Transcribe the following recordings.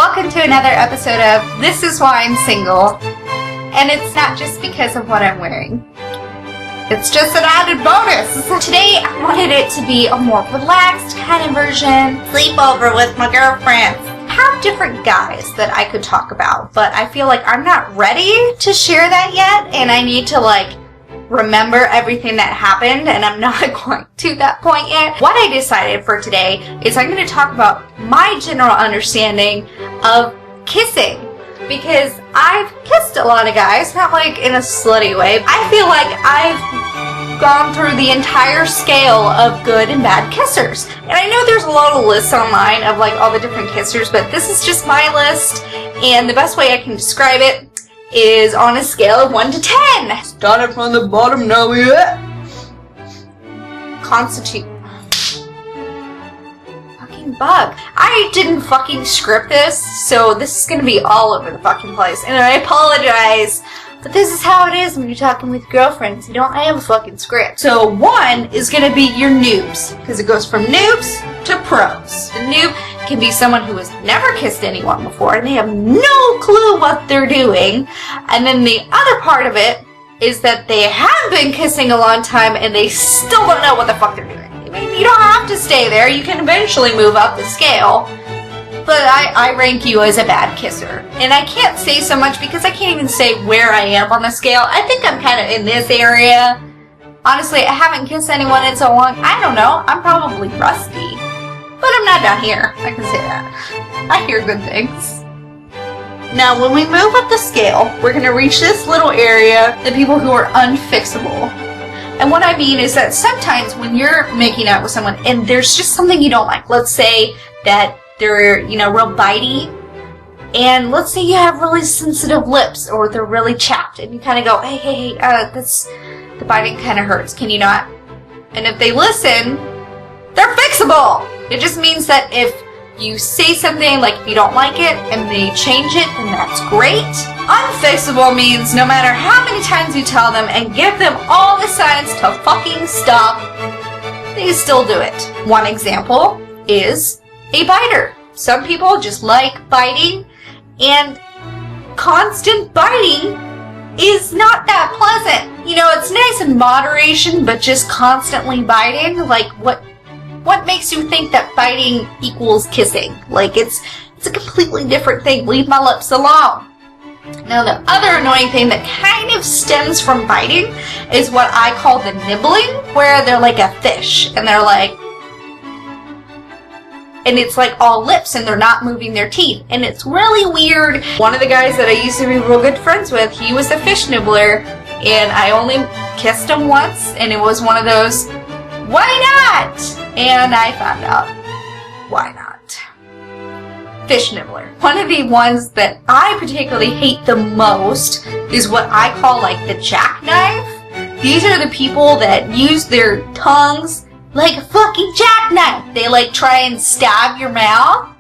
Welcome to another episode of This Is Why I'm Single. And it's not just because of what I'm wearing. It's just an added bonus. So today I wanted it to be a more relaxed kind of version. Sleepover with my girlfriends. I have different guys that I could talk about, but I feel like I'm not ready to share that yet, and I need to remember everything that happened, and I'm not going to that point yet. What I decided for today is I'm going to talk about my general understanding of kissing, because I've kissed a lot of guys, not in a slutty way. I feel like I've gone through the entire scale of good and bad kissers, and I know there's a lot of lists online of all the different kissers, but this is just my list, and the best way I can describe it is on a scale of 1 to 10. Started from the bottom, now we at constitute. Fucking bug. I didn't fucking script this, so this is gonna be all over the fucking place. And I apologize, but this is how it is when you're talking with girlfriends. You don't have a fucking script. So 1 is gonna be your noobs, because it goes from noobs to pros. The noob can be someone who has never kissed anyone before and they have no clue what they're doing. And then the other part of it is that they have been kissing a long time and they still don't know what the fuck they're doing. I mean, you don't have to stay there. You can eventually move up the scale. But I rank you as a bad kisser. And I can't say so much because I can't even say where I am on the scale. I think I'm kind of in this area. Honestly, I haven't kissed anyone in so long. I don't know. I'm probably rusty. But I'm not down here. I can say that. I hear good things. Now, when we move up the scale, we're going to reach this little area, the people who are unfixable. And what I mean is that sometimes when you're making out with someone and there's just something you don't like, let's say that they're, real bitey, and let's say you have really sensitive lips or they're really chapped, and you kind of go, hey, the biting kind of hurts. Can you not? And if they listen, they're fixable. It just means that if you say something if you don't like it and they change it, then that's great. Unfixable means no matter how many times you tell them and give them all the signs to fucking stop, they still do it. One example is a biter. Some people just like biting, and constant biting is not that pleasant. It's nice in moderation, but just constantly biting, what makes you think that biting equals kissing? It's a completely different thing. Leave my lips alone. Now, the other annoying thing that kind of stems from biting is what I call the nibbling, where they're like a fish, and they're and it's all lips, and they're not moving their teeth, and it's really weird. One of the guys that I used to be real good friends with, he was a fish nibbler, and I only kissed him once, and it was one of those, why not? And I found out why not. Fish nibbler. One of the ones that I particularly hate the most is what I call the jackknife. These are the people that use their tongues like a fucking jackknife. They try and stab your mouth.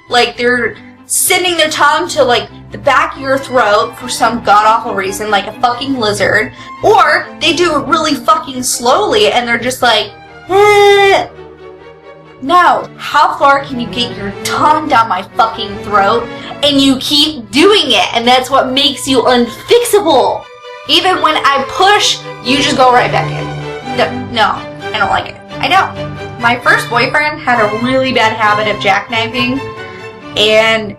They're sending their tongue to the back of your throat for some god-awful reason, like a fucking lizard. Or they do it really fucking slowly and they're just No. How far can you get your tongue down my fucking throat and you keep doing it? And that's what makes you unfixable. Even when I push, you just go right back in. No, I don't like it. I don't. My first boyfriend had a really bad habit of jackknifing, and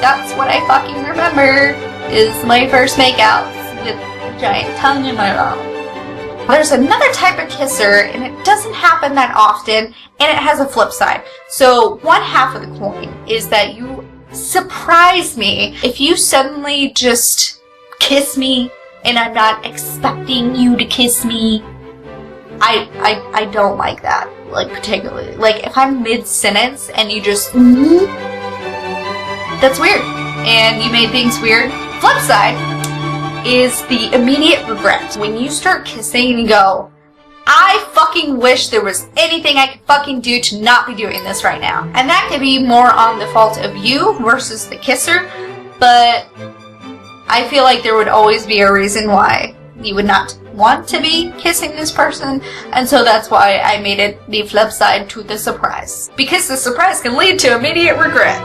that's what I fucking remember is my first makeouts with a giant tongue in my mouth. There's another type of kisser, and it doesn't happen that often, and it has a flip side. So one half of the coin is that you surprise me. If you suddenly just kiss me and I'm not expecting you to kiss me, I don't like that, particularly. If I'm mid-sentence and you just, that's weird. And you made things weird. Flip side is the immediate regret. When you start kissing and you go, I fucking wish there was anything I could fucking do to not be doing this right now. And that could be more on the fault of you versus the kisser, but I feel like there would always be a reason why you would not want to be kissing this person, and so that's why I made it the flip side to the surprise. Because the surprise can lead to immediate regret.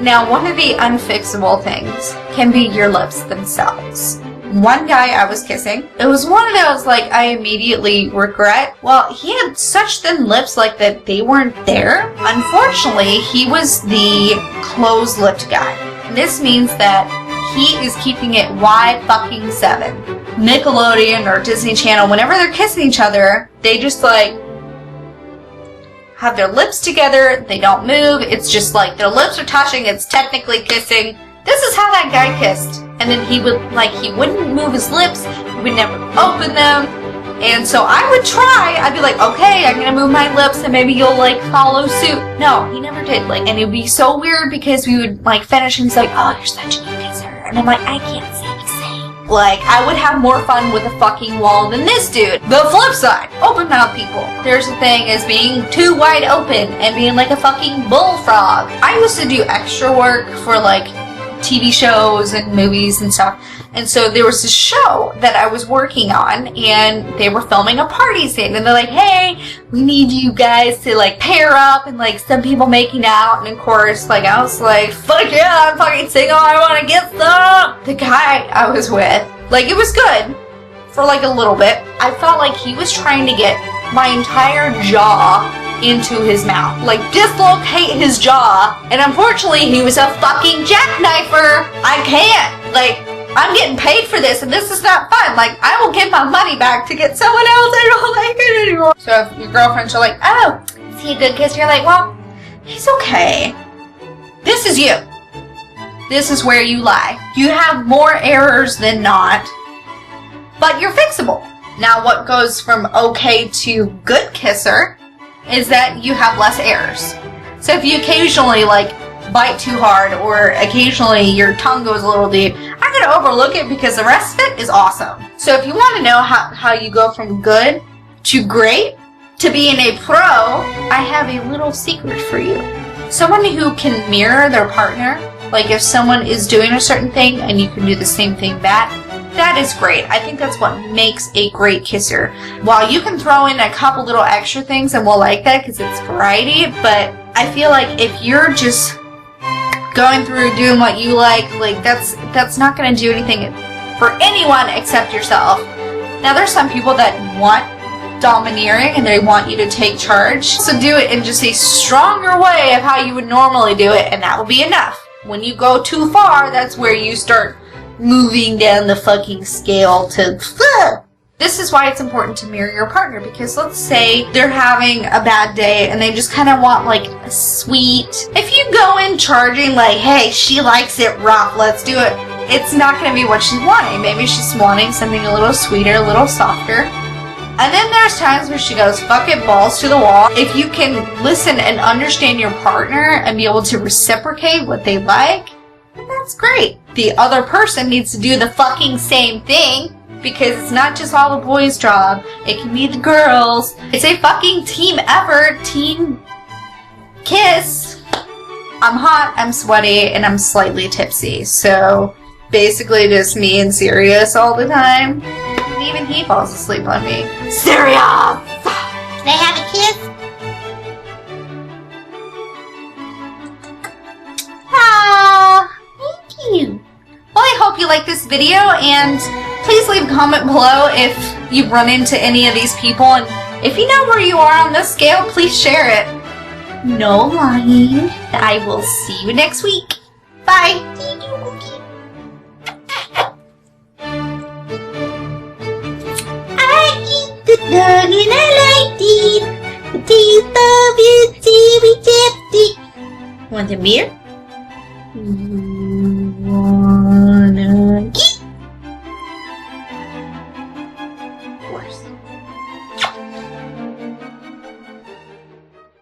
Now, one of the unfixable things can be your lips themselves. One guy I was kissing, it was one of those, like, I immediately regret. Well, he had such thin lips, like, that they weren't there. Unfortunately, he was the closed-lipped guy. And this means that he is keeping it Y-fucking-7. Nickelodeon or Disney Channel, whenever they're kissing each other, they just, like, have their lips together, they don't move, it's just like their lips are touching, it's technically kissing. This is how that guy kissed. And then he would, like, he wouldn't move his lips, he would never open them. And so I would try, I'd be like, okay, I'm gonna move my lips and maybe you'll, like, follow suit. No, he never did, like, and it would be so weird because we would, like, finish and he's like, oh, you're such a good kisser. And I'm like, I can't say the same. Like, I would have more fun with a fucking wall than this dude. The flip side, open mouth people. There's a thing as being too wide open and being like a fucking bullfrog. I used to do extra work for, like, TV shows and movies and stuff. And so there was this show that I was working on and they were filming a party scene and they're like, hey, we need you guys to, like, pair up and, like, some people making out. And of course, like, I was like, fuck yeah, I'm fucking single, I want to get some. The guy I was with, like, it was good for, like, a little bit. I felt like he was trying to get my entire jaw into his mouth, like, dislocate his jaw, and unfortunately he was a fucking jackknifer. I can't, like, I'm getting paid for this and this is not fun. Like, I will give my money back to get someone else. I don't like it anymore. So if your girlfriends are like, oh, is he a good kisser? You're like, well, he's okay. This is you. This is where you lie. You have more errors than not, but you're fixable. Now what goes from okay to good kisser is that you have less errors. So if you occasionally, like, bite too hard or occasionally your tongue goes a little deep, I'm going to overlook it because the rest of it is awesome. So if you want to know how you go from good to great to being a pro, I have a little secret for you. Someone who can mirror their partner, like if someone is doing a certain thing and you can do the same thing back, that is great. I think that's what makes a great kisser. While you can throw in a couple little extra things and we'll like that because it's variety, but I feel like if you're just going through doing what you like that's not going to do anything for anyone except yourself. Now there's some people that want domineering and they want you to take charge, so do it in just a stronger way of how you would normally do it, and that will be enough. When you go too far, that's where you start moving down the fucking scale to This is why it's important to mirror your partner, because let's say they're having a bad day and they just kind of want, like, a sweet. If you go in charging like, hey, she likes it rough, let's do it, it's not going to be what she's wanting. Maybe she's wanting something a little sweeter, a little softer. And then there's times where she goes, fuck it, balls to the wall. If you can listen and understand your partner and be able to reciprocate what they like, that's great. The other person needs to do the fucking same thing, because it's not just all the boys' job. It can be the girls. It's a fucking team effort. Team kiss. I'm hot, I'm sweaty, and I'm slightly tipsy. So basically just me and Sirius all the time. And even he falls asleep on me. Sirius! Can I have a kiss? Ah, thank you. Well, I hope you like this video, and please leave a comment below if you've run into any of these people, and if you know where you are on this scale, please share it. No lying. I will see you next week. Bye. I eat the dog and I like it. The taste of it, see we kept it. Want a beer?